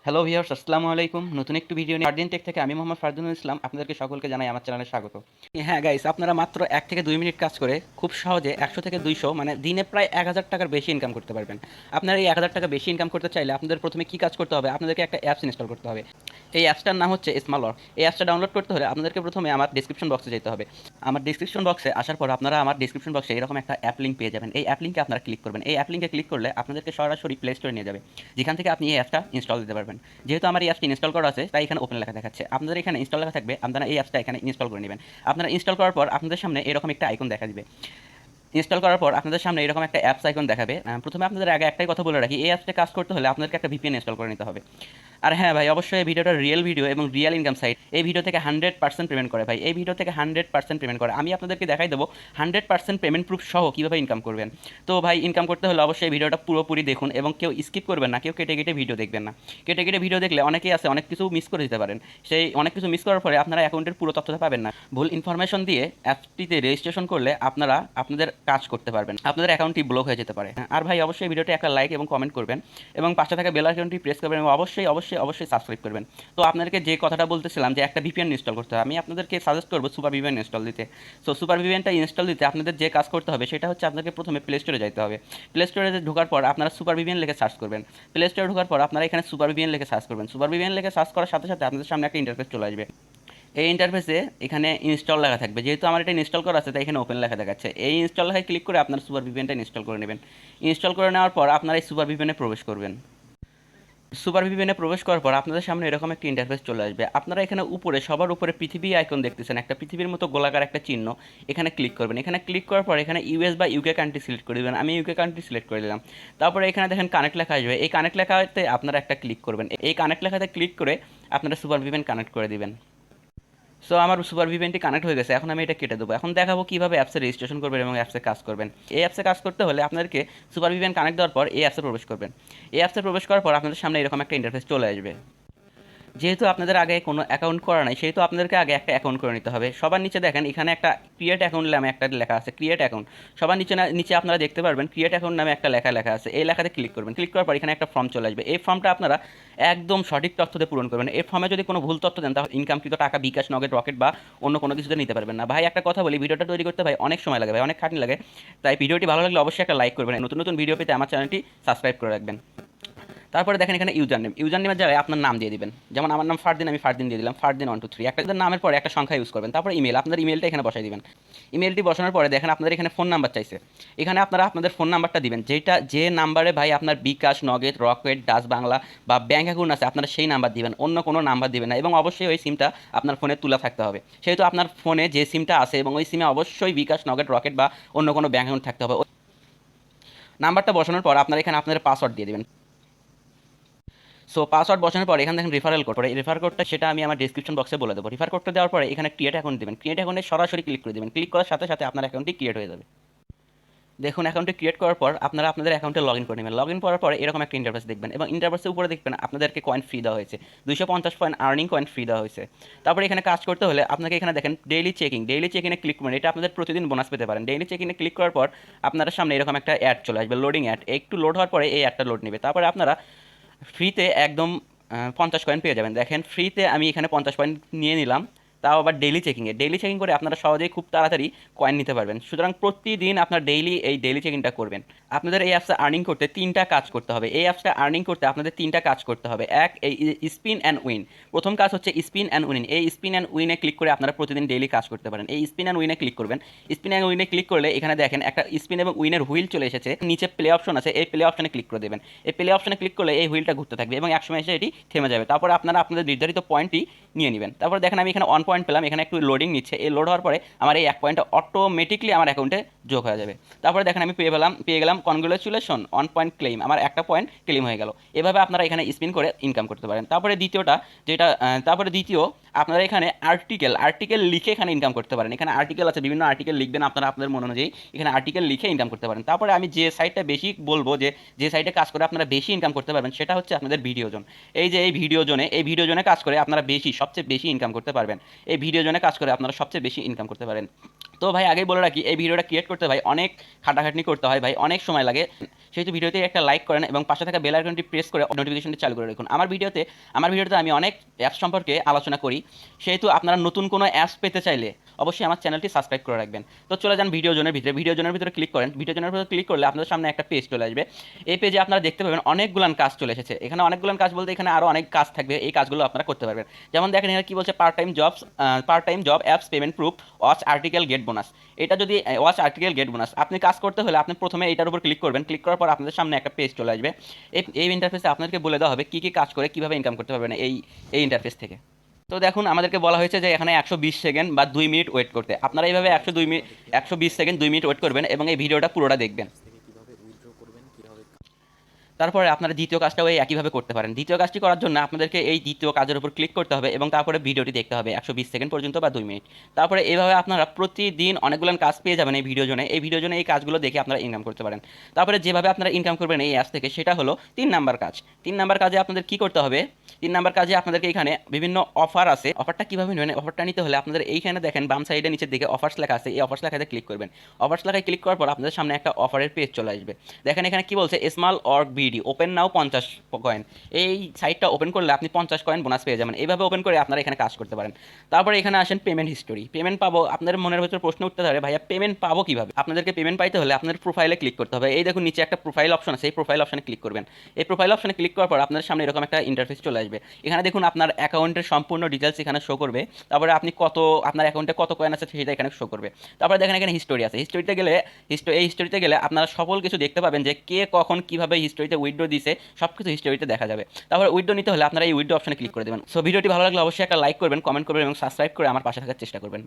Hello viewers, আসসালামু আলাইকুম। নতুন একটি ভিডিও নিয়ে ফারদিন টেক থেকে আমি মোহাম্মদ ফারদিনুল ইসলাম আপনাদেরকে সকলকে জানাই আমার চ্যানেলে স্বাগত। হ্যাঁ গাইস, আপনারা মাত্র 1 থেকে 2 মিনিট কাজ করে খুব সহজে 100 থেকে 200 মানে দিনে প্রায় 1000 টাকার বেশি ইনকাম করতে পারবেন। আপনারা এই 1000 টাকা বেশি ইনকাম করতে চাইলে আপনাদের প্রথমে কি কাজ করতে হবে? আপনাদেরকে একটা অ্যাপস ইনস্টল করতে হবে। এই অ্যাপসটার নাম হচ্ছে স্মলর। এই অ্যাপসটা ডাউনলোড করতে হলে আপনাদেরকে প্রথমে আমার ডেসক্রিপশন বক্সে যেতে হবে। আমার ডেসক্রিপশন বক্সে আসার পর আপনারা আমার ডেসক্রিপশন বক্সে এরকম একটা অ্যাপ লিঙ্ক পেয়ে যাবেন। এই অ্যাপ লিঙ্কে আপনারা ক্লিক করবেন। এই অ্যাপ লিঙ্কে ক্লিক করলে আপনাদেরকে সরাসরি প্লে স্টোরে নিয়ে যাবে, যেখান থেকে আপনি এই অ্যাপসটা ইনস্টল দিতে পারবেন। যেহেতু আমার এই অ্যাপটি ইনস্টল করা আছে তাই এখানে ওপেন লেখা দেখাচ্ছে। আপনাদের এখানে ইনস্টল লেখা থাকবে, আপনারা এই অ্যাপসটা এখানে ইনস্টল করে নেবেন। আপনারা ইনস্টল করার পর আপনাদের সামনে এরকম একটা আইকন দেখা দিবে। ইনস্টল করার পর আপনাদের সামনে এরকম একটা অ্যাপস আইকন দেখাবে। প্রথমে আপনাদের আগে একটাই কথা বলে রাখি, এই অ্যাপসটা কাজ করতে হলে আপনাদেরকে একটা ভিপিএন ইনস্টল করে নিতে হবে। আর হ্যাঁ ভাই, অবশ্যই এই ভিডিওটা রিয়েল ভিডিও এবং রিয়েল ইনকাম সাইট। এই ভিডিও থেকে 100% পেমেন্ট করে ভাই, এই ভিডিও থেকে 100% পেমেন্ট করে। আমি আপনাদেরকে দেখাই দেবো 100% পেমেন্ট প্রুফ সহ কীভাবে ইনকাম করবেন। তো ভাই, ইনকাম করতে হলে অবশ্যই এই ভিডিওটা পুরোপুরি দেখুন এবং কেউ স্কিপ করবেন না, কেউ কেটে কেটে ভিডিও দেখবেন না। কেটে কেটে ভিডিও দেখলে অনেকেই আছে অনেক কিছু মিস করে দিতে পারেন। সেই অনেক কিছু মিস করার পরে আপনারা অ্যাকাউন্টের পুরো তথ্যটা পাবেন না। ভুল ইনফরমেশন দিয়ে অ্যাপটিতে রেজিস্ট্রেশন করলে আপনারা আপনাদের কাজ করতে পারবেন, আপনাদের অ্যাকাউন্টটি ব্লক হয়ে যেতে পারে। আর ভাই, অবশ্যই ভিডিওটি একটা লাইক এবং কমেন্ট করবেন এবং পাশে থাকা বেল আইকনটি প্রেস করবেন এবং অবশ্যই অবশ্যই অবশ্যই সাবস্ক্রাইব করবেন। তো আপনাদেরকে যে কথাটা বলতেছিলাম যে একটা ভিপিএন ইনস্টল করতে হবে, আমি আপনাদেরকে সাজেস্ট করবো সুপার ভিপিএন ইনস্টল দিতে। সো সুপার ভিপিএনটা ইনস্টল দিতে আপনাদের যে কাজ করতে হবে সেটা হচ্ছে আপনাদেরকে প্রথমে প্লে স্টোরে যেতে হবে। প্লে স্টোরে ঢোকার পর আপনারা সুপার ভিপিএন লিখে সার্চ করবেন। প্লে স্টোরে ঢোকার পর আপনারা এখানে সুপার ভিপিএন লিখে সার্চ করবেন। সুপার ভিপিএন লিখে সার্চ করার সাথে সাথে আপনাদের সামনে একটা ইন্টারফেস চলে আসবে। এই ইন্টারফেসে এখানে ইনস্টল লেখা থাকবে। যেহেতু আমার এটা ইনস্টল করা আছে তাই এখানে ওপেন লেখা দেখাচ্ছে। এই ইনস্টল লেখায় ক্লিক করে আপনার সুপার ভিপিএনটা ইনস্টল করে নেবেন। ইনস্টল করে নেওয়ার পর আপনারা এই সুপার ভিপিএনে প্রবেশ করবেন। সুপার ভিপিএনে প্রবেশ করার পর আপনাদের সামনে এরকম একটা ইন্টারফেস চলে আসবে। আপনারা এখানে উপরে সবার উপরে পৃথিবী আইকন দেখতেছেন, একটা পৃথিবীর মতো গোলাকার একটা চিহ্ন। এখানে ক্লিক করবেন। এখানে ক্লিক করার পর এখানে ইউএস বা ইউকে কান্ট্রি সিলেক্ট করে দেবেন। আমি ইউকে কান্ট্রি সিলেক্ট করে দিলাম। তারপরে এখানে দেখেন কানেক্ট লেখা আসবে। এই কানেক্ট লেখাতে আপনারা একটা ক্লিক করবেন। এই কানেক্ট লেখাতে ক্লিক করে আপনারা সুপার ভিপিএন কানেক্ট করে দিবেন। সো আমার সুপার ভিপিএনটি কানেক্ট হয়ে গেছে। এখন আমি এটা কেটে দেবো। এখন দেখাবো কীভাবে অ্যাপসে রেজিস্ট্রেশন করবেন এবং অ্যাপসে কাজ করবেন। এই অ্যাপসে কাজ করতে হলে আপনাদেরকে সুপার ভিপিএন কানেক্ট দেওয়ার পর এই অ্যাপসে প্রবেশ করবেন। এই অ্যাপসে প্রবেশ করার পর আপনাদের সামনে এরকম একটা ইন্টারফেস চলে আসবে। যেহেতু আপনাদের আগে কোনো অ্যাকাউন্ট করা নাই সেহেতু আপনাদেরকে আগে একটা অ্যাকাউন্ট করে নিতে হবে। সবার নিচে দেখেন এখানে একটা ক্রিয়েট অ্যাকাউন্ট নামে একটা লেখা আছে, ক্রিয়েট অ্যাকাউন্ট। সবার নিচে আপনারা দেখতে পারবেন ক্রিয়েট অ্যাকাউন্ট নামে একটা লেখা আছে। এই লেখাতে ক্লিক করবেন। ক্লিক করার পর এখানে একটা ফর্ম চলে আসবে। এই ফর্মটা আপনারা একদম সঠিক তথ্য দিয়ে পূরণ করবেন। এই ফর্মে যদি কোনো ভুল তথ্য দেন তাহলে ইনকামকৃত টাকা বিকাশ, নগদ, রকেট বা অন্য কোনো কিছুতে নিতে পারবেন না। ভাই একটা কথা বলি, ভিডিওটা তৈরি করতে ভাই অনেক সময় লাগে, ভাই অনেক খাটনি লাগে। তাই ভিডিওটি ভালো লাগলে অবশ্যই একটা লাইক করবেন। নতুন নতুন ভিডিও পেতে আমার চ্যানেলটি সাবস্ক্রাইব করে রাখবেন। তারপরে দেখেন এখানে ইউজার নেমের জায়গায় আপনার নাম দিয়ে দিবেন। যেমন আমার নাম ফারদিন, আমি ফারদিন দিয়ে দিলাম, ফারদিন 1 2 3। একটা নামের পরে একটা সংখ্যা ইউজ করবেন। তারপর ইমেল, আপনাদের ইমেলটা এখানে বসাই দিবেন। ইমেলটি বসানোর পরে দেখেন আপনাদের এখানে ফোন নাম্বার চাইছে। এখানে আপনারা আপনাদের ফোন নাম্বারটা দিবেন, যে নাম্বারে ভাই আপনার বিকাশ, নগদ, রকেট, ডাচ বাংলা বা ব্যাঙ্ক অ্যাকাউন্ট আছে আপনারা সেই নাম্বার দিবেন, অন্য কোনো নাম্বার দিবেন না। এবং অবশ্যই ওই সিমটা আপনার ফোনে তোলা থাকতে হবে। সেহেতু আপনার ফোনে যে সিমটা আছে এবং ওই সিমে অবশ্যই বিকাশ, নগদ, রকেট বা অন্য কোনো ব্যাঙ্ক অ্যাকাউন্ট থাকতে হবে। নাম্বারটা বসানোর পর আপনারা এখানে আপনাদের পাসওয়ার্ড দিয়ে দেবেন। সো পাসওয়ার্ড বসানোর পর এখানে দেখেন রেফারেল কোড। এই রেফার কোডটা সেটা আমি আমার ডিসক্রিপশন বক্সে বলে দেবো। রেফার কোডটা দেওয়ার পরে এখানে ক্রিয়েট অ্যাকাউন্ট দেবেন। ক্রিয়েট অ্যাকাউন্টে সরাসরি ক্লিক করে দেবেন। ক্লিক করার সাথে সাথে আপনার অ্যাকাউন্টটি ক্রিয়েট হয়ে যাবে। দেখুন অ্যাকাউন্টে ক্রিয়েট করার পর আপনারা আপনাদের অ্যাকাউন্টে লগ ইন করে নেবেন। লগ ইন করার পরে এরকম একটা ইন্টারফেস দেখবেন এবং ইন্টারফেসের উপরে দেখবেন আপনাদেরকে কয়েন ফ্রি দেওয়া হয়েছে। 250 পয়েন্ট আর্নিং কয়েন ফ্রি দেওয়া হয়েছে। তারপরে এখানে কাজ করতে হলে আপনাকে এখানে দেখেন ডেইলি চেকিংয়ে ক্লিক করবেন। এটা আপনাদের প্রতিদিন বোনাস পেতে পারেন। ডেইলি চেকিংয়ে ক্লিক করার পর আপনার সামনে এরকম একটা অ্যাড চলে আসবে, লোডিং অ্যাড। একটু লোড হওয়ার পরে এই অ্যাডটা লোড নেবে। তারপরে আপনারা ফ্রিতে একদম 50 কয়েন পেয়ে যাবেন। দেখেন ফ্রিতে আমি এখানে 50 পয়েন্ট নিয়ে নিলাম, তাও আবার ডেইলি চেকিং করে আপনারা সহজেই খুব তাড়াতাড়ি কয়েন নিতে পারবেন। সুতরাং প্রতিদিন আপনার ডেইলি চেকিংটা করবেন। আপনাদের এই অ্যাপসটা আর্নিং করতে 3টা কাজ করতে হবে। এই অ্যাপসটা আর্নিং করতে আপনাদের 3টা কাজ করতে হবে। এক, এই স্পিন অ্যান্ড উইন। প্রথম কাজ হচ্ছে স্পিন অ্যান্ড উইন। এই স্পিন অ্যান্ড উইনে ক্লিক করে আপনারা প্রতিদিন ডেইলি কাজ করতে পারেন। এই স্পিন অ্যান্ড উইনে ক্লিক করবেন। স্পিন অ্যান্ড উইনে ক্লিক করলে এখানে দেখেন একটা স্পিন এবং উইনের হুইল চলে এসেছে। নিচে প্লে অপশন আছে, এই প্লে অপশনে ক্লিক করে দেবেন। এই প্লে অপশনে ক্লিক করলে এই হুইলটা ঘুরতে থাকবে এবং একসময় এসে এটি থেমে যাবে। তারপরে আপনারা আপনাদের নির্ধারিত পয়েন্টটি নিয়ে নেবেন। তারপর দেখেন আমি এখানে 1 পয়েন্ট পেলাম। এখানে একটু লোডিং নিচ্ছে। এই লোড হওয়ার পরে আমার এই 1 পয়েন্টটা অটোমেটিকলি আমার অ্যাকাউন্টে যোগ হয়ে যাবে। তারপরে দেখেন আমি পেয়ে গেলাম কনগ্রাচুলেশন 1 পয়েন্ট ক্লেম। আমার একটা পয়েন্ট ক্লেম হয়ে গেল। এভাবে আপনারা এখানে স্পিন করে ইনকাম করতে পারেন। তারপরে দ্বিতীয় আপনারা এখানে আর্টিকেল লিখে এখানে ইনকাম করতে পারেন। এখানে আর্টিকেল আছে, বিভিন্ন আর্টিকেল লিখবেন আপনারা আপনাদের মন অনুযায়ী। এখানে আর্টিকেল লিখে ইনকাম করতে পারেন। তারপরে আমি যে সাইটটা বেশি বলবো, যে সাইটে কাজ করে আপনারা বেশি ইনকাম করতে পারবেন সেটা হচ্ছে আপনাদের ভিডিও জোন। এই ভিডিও জোনে কাজ করে আপনারা সবচেয়ে বেশি ইনকাম করতে পারবেন। এই ভিডিও জোনে কাজ করে আপনারা সবচেয়ে বেশি ইনকাম করতে পারেন। তো ভাই আগেই বলে রাখি, এই ভিডিওটা ক্রিয়েট করতে ভাই অনেক খাটাখাটনি করতে হয় ভাই, অনেক সময় লাগে। সেহেতু ভিডিওতে একটা লাইক করেন এবং পাশে থাকা বেল আইকনটি প্রেস করে নোটিফিকেশনটি চালু করে রাখুন। আমার ভিডিওতে আমি অনেক অ্যাপস সম্পর্কে আলোচনা করি, সেহেতু আপনারা নতুন কোনো অ্যাপস পেতে চাইলে অবশ্যই আমার চ্যানেলটি সাবস্ক্রাইব করে রাখবেন। তো চলে যান ভিডিও জোনের ভিতরে ক্লিক করেন। ভিডিও জোনের ভিতরে ক্লিক করলে আপনাদের সামনে একটা পেজ চলে আসবে। এই পেজে আপনারা দেখতে পাবেন অনেকগুলান কাজ চলে এসেছে। এখানে অনেকগুলান কাজ বলতে এখানে আরও অনেক কাজ থাকবে, এই কাজগুলো আপনারা করতে পারবেন। যেমন দেখেন এখানে কি বলছে, part time job apps payment proof watch article gate bonus. এটা যদি ওয়াচ আর্টিকেল গেট বোনাস আপনি কাজ করতে হলে আপনি প্রথমে এটার উপর ক্লিক করবেন। ক্লিক করার পর আপনাদের সামনে একটা পেজ চলে আসবে। এই ইন্টারফেসে আপনাদেরকে বলে দেওয়া হবে কী কী কাজ করে কীভাবে ইনকাম করতে পারবেন এই ইন্টারফেস থেকে। তো দেখুন আমাদেরকে বলা হয়েছে যে এখানে 120 সেকেন্ড বা 2 মিনিট ওয়েট করতে। আপনারা এইভাবে 120 সেকেন্ড 2 মিনিট ওয়েট করবেন এবং এই ভিডিওটা পুরোটা দেখবেন। তারপরে আপনারা দ্বিতীয় কাজটাও এই একইভাবে করতে পারেন। দ্বিতীয় কাজটি করার জন্য আপনাদেরকে এই দ্বিতীয় কাজের উপর ক্লিক করতে হবে এবং তারপরে ভিডিওটি দেখতে হবে 120 সেকেন্ড পর্যন্ত বা 2 মিনিট। তারপরে এইভাবে আপনারা প্রতিদিন অনেকগুলো কাজ পেয়ে যাবেন এই ভিডিও জোনে এই কাজগুলো দেখে আপনারা ইনকাম করতে পারেন। তারপরে যেভাবে আপনারা ইনকাম করবেন এই অ্যাপস থেকে সেটা হলো 3 নাম্বার কাজ। 3 নাম্বার কাজে আপনাদের কি করতে হবে? 3 নাম্বার কাজে আপনাদেরকে এখানে বিভিন্ন অফার আছে। অফারটা কীভাবে নেবেন? অফারটা নিতে হলে আপনাদের এইখানে দেখেন বাম সাইডে নিচের দিকে অফার্স লেখা আছে, এই অফার্স লেখাতে ক্লিক করবেন। অফার্স লেখায় ক্লিক করার পর আপনাদের সামনে একটা অফারের পেজ চলে আসবে। দেখেন এখানে কি বলছে, স্মল অর্গ বিডি ওপেন নাও 50 কয়েন। এই সাইটটা ওপেন করলে আপনি 50 কয়েন বোনাস পেয়ে যাবেন। এইভাবে ওপেন করে আপনারা এখানে কাজ করতে পারেন। তারপরে এখানে আসেন পেমেন্ট হিস্টোরি। পেমেন্ট পাবো, আপনাদের মনের ভিতরে প্রশ্ন উঠতে পারে ভাইয়া পেমেন্ট পাবো কীভাবে? আপনাদেরকে পেমেন্ট পাইতে হলে আপনাদের প্রোফাইলে ক্লিক করতে হবে। এই দেখুন নিচে একটা প্রোফাইল অপশন আছে, এই প্রোফাইল অপশনে ক্লিক করবেন। এই প্রোফাইল অপশনে ক্লিক করার পর আপনাদের সামনে এরকম একটা ইন্টারফেস চলে আসবে। এখানে দেখুন আপনার অ্যাকাউন্টের সম্পূর্ণ ডিটেলস এখানে শো করবে। তারপরে আপনি আপনার অ্যাকাউন্টে কত কয়েন আছে সেটা এখানে শো করবে। তারপরে দেখেন এখানে হিস্টোরি আছে। এই হিস্টোরিতে গেলে আপনারা সকল কিছু দেখতে পাবেন যে কে কখন কীভাবে হিস্টোরিতে উইথড্র দিছে সব কিছু হিস্টোরিতে দেখা যাবে। তারপরে উইথড্র নিতে হলে আপনারা এই উইথড্র অপশনে ক্লিক করে দেবেন। সো ভিডিওটি ভালো লাগলে অবশ্যই একটা লাইক করবেন, কমেন্ট করবেন এবং সাবস্ক্রাইব করে আমার পাশে থাকার চেষ্টা করবেন।